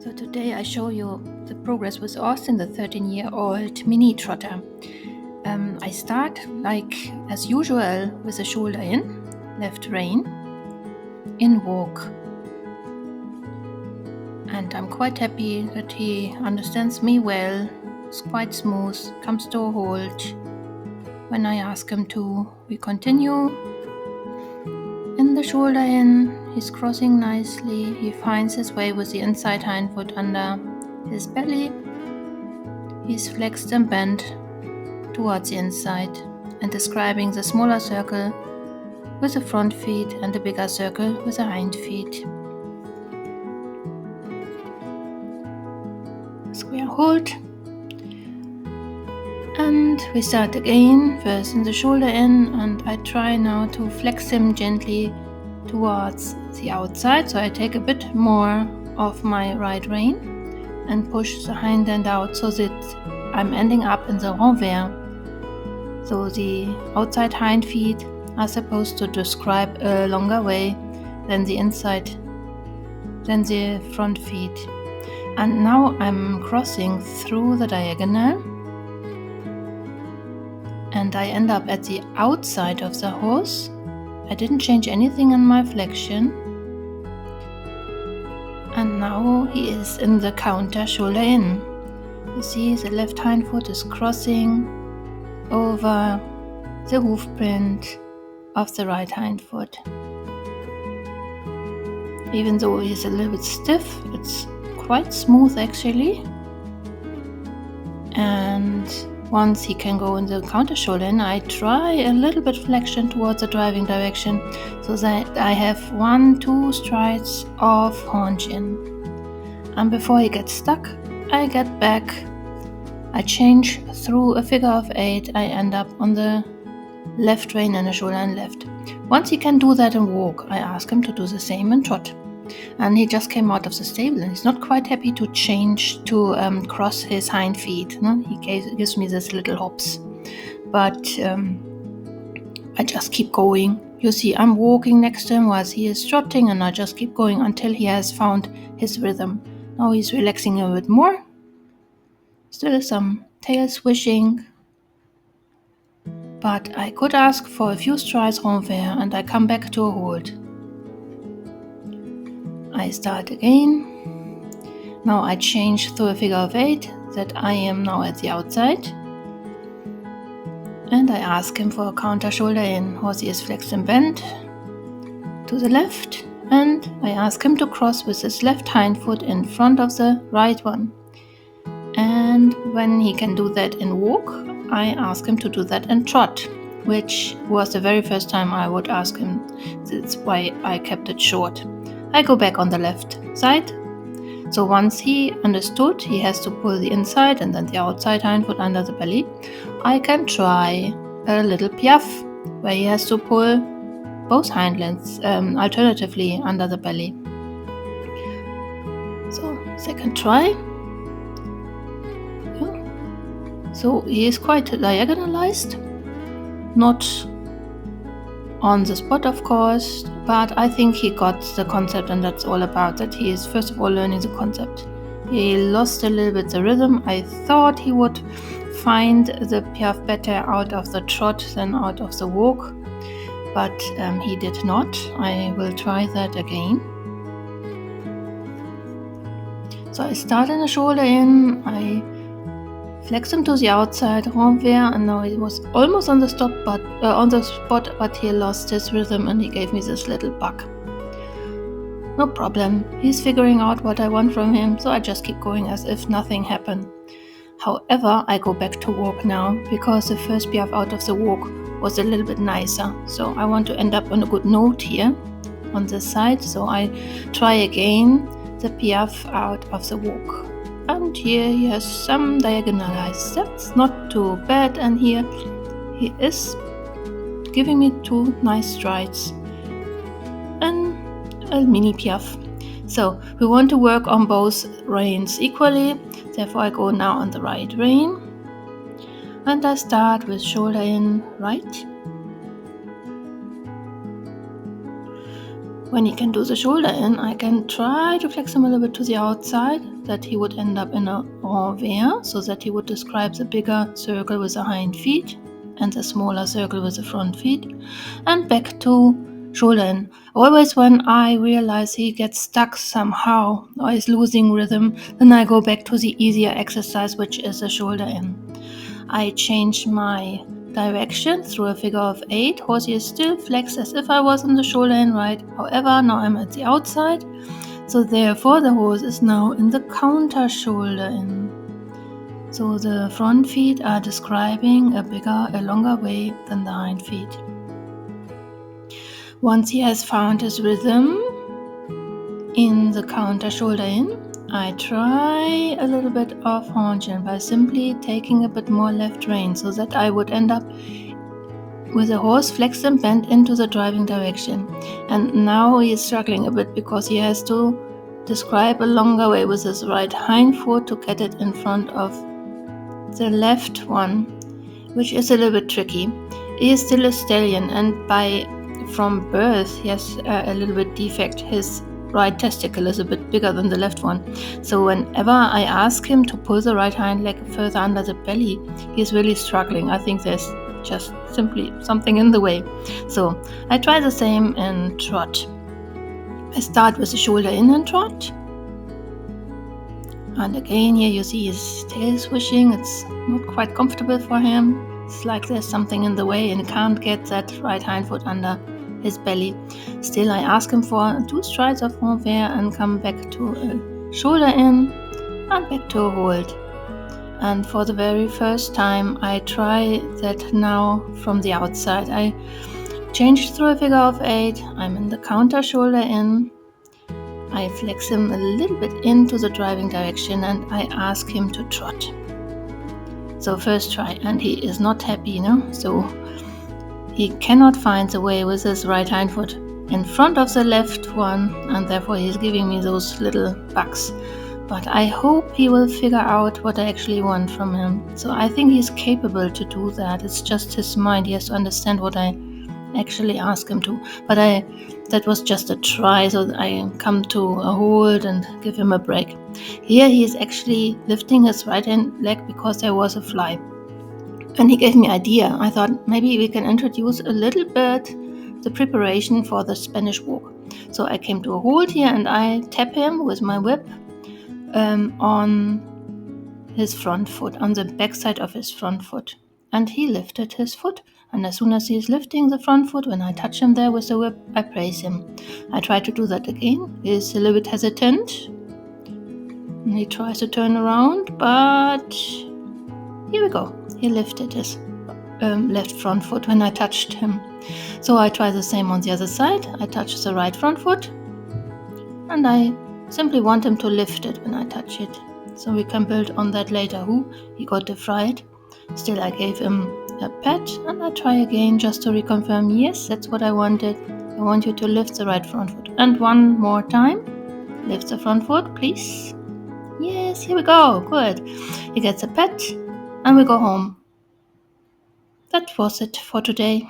So today I show you the progress with Austin, the 13-year-old mini-trotter. I start, like as usual, with a shoulder in, left rein, in walk. And I'm quite happy that he understands me well, it's quite smooth, comes to a halt. When I ask him to, we continue. In the shoulder in, he's crossing nicely, he finds his way with the inside hind foot under his belly. He's flexed and bent towards the inside and describing the smaller circle with the front feet and the bigger circle with the hind feet. Square hold. And we start again, first in the shoulder in, and I try now to flex him gently towards the outside. So I take a bit more of my right rein and push the hind end out so that I'm ending up in the renvers. So the outside hind feet are supposed to describe a longer way than the front feet. And now I'm crossing through the diagonal and I end up at the outside of the horse. I didn't change anything in my flexion. And now he is in the counter shoulder in. You see the left hind foot is crossing over the hoof print of the right hind foot. Even though he's a little bit stiff, it's quite smooth actually. And once he can go in the counter shoulder in, I try a little bit flexion towards the driving direction so that I have 1-2 strides of haunch-in. And before he gets stuck, I get back. I change through a figure of 8. I end up on the left rein and the shoulder and left. Once he can do that in walk, I ask him to do the same in trot. And he just came out of the stable and he's not quite happy to change to cross his hind feet. No? He gives me this little hops. But I just keep going. You see, I'm walking next to him while he is trotting and I just keep going until he has found his rhythm. Now he's relaxing a bit more. Still some tail swishing. But I could ask for a few strides renvers and I come back to a hold. I start again. Now I change through a figure of 8 that I am now at the outside. And I ask him for a counter shoulder in. Horsey is flexed and bent to the left. And I ask him to cross with his left hind foot in front of the right one. And when he can do that in walk, I ask him to do that in trot, which was the very first time I would ask him. That's why I kept it short. I go back on the left side. So once he understood he has to pull the inside and then the outside hind foot under the belly, I can try a little piaffe where he has to pull both hind legs alternatively under the belly. So second try. Yeah. So he is quite diagonalized, not on the spot of course, but I think he got the concept and that's all about it. He is first of all learning the concept. He lost a little bit the rhythm. I thought he would find the piaffe better out of the trot than out of the walk, but he did not. I will try that again. So I start in the shoulder in, I flex him to the outside, renvers, and now he was almost on the spot, but he lost his rhythm and he gave me this little bug. No problem, he's figuring out what I want from him, so I just keep going as if nothing happened. However, I go back to walk now because the first piaffe out of the walk was a little bit nicer. So I want to end up on a good note here on this side, so I try again the piaffe out of the walk. And here he has some diagonalized. That's not too bad. And here he is giving me 2 nice strides and a mini piaffe. So we want to work on both reins equally. Therefore I go now on the right rein. And I start with shoulder in right. when he can do the shoulder in, I can try to flex him a little bit to the outside, that he would end up in a renvers, so that he would describe the bigger circle with the hind feet and the smaller circle with the front feet, and back to shoulder in. Always when I realize he gets stuck somehow or is losing rhythm, then I go back to the easier exercise, which is the shoulder in. I change my direction through a figure of 8. Horsey is still flexed as if I was on the shoulder in right. However, now I'm at the outside, so therefore the horse is now in the counter shoulder in. So the front feet are describing a longer way than the hind feet. Once he has found his rhythm in the counter shoulder in, I try a little bit of haunches-in by simply taking a bit more left rein, so that I would end up with the horse flexed and bent into the driving direction. And now he is struggling a bit because he has to describe a longer way with his right hind foot to get it in front of the left one, which is a little bit tricky. He is still a stallion, and from birth he has a little bit defect. His right testicle is a bit bigger than the left one, so whenever I ask him to pull the right hind leg further under the belly, he's really struggling. I think there's just simply something in the way. So I try the same in trot. I start with the shoulder in and trot, and again here you see his tail swishing. It's not quite comfortable for him. It's like there's something in the way and he can't get that right hind foot under his belly. Still, I ask him for 2 strides of renvers and come back to a shoulder in and back to a hold. And for the very first time, I try that now from the outside. I change through a figure of 8. I'm in the counter shoulder in. I flex him a little bit into the driving direction and I ask him to trot. So first try, and he is not happy, so he cannot find the way with his right hind foot in front of the left one, and therefore he's giving me those little bugs. But I hope he will figure out what I actually want from him. So I think he's capable to do that. It's just his mind. He has to understand what I actually ask him to. But that was just a try, so I come to a hold and give him a break. Here he is actually lifting his right hand leg because there was a fly. And he gave me an idea. I thought maybe we can introduce a little bit the preparation for the Spanish walk. So I came to a hold here and I tap him with my whip on his front foot, on the back side of his front foot. And he lifted his foot. And as soon as he is lifting the front foot, when I touch him there with the whip, I praise him. I try to do that again. He's a little bit hesitant. And he tries to turn around, but here we go. He lifted his left front foot when I touched him. So I try the same on the other side. I touch the right front foot. And I simply want him to lift it when I touch it. So we can build on that later. He got the fright. Still, I gave him a pat and I try again just to reconfirm, yes, that's what I wanted. I want you to lift the right front foot. And one more time. Lift the front foot, please. Yes, here we go. Good. He gets a pat and we go home. That was it for today.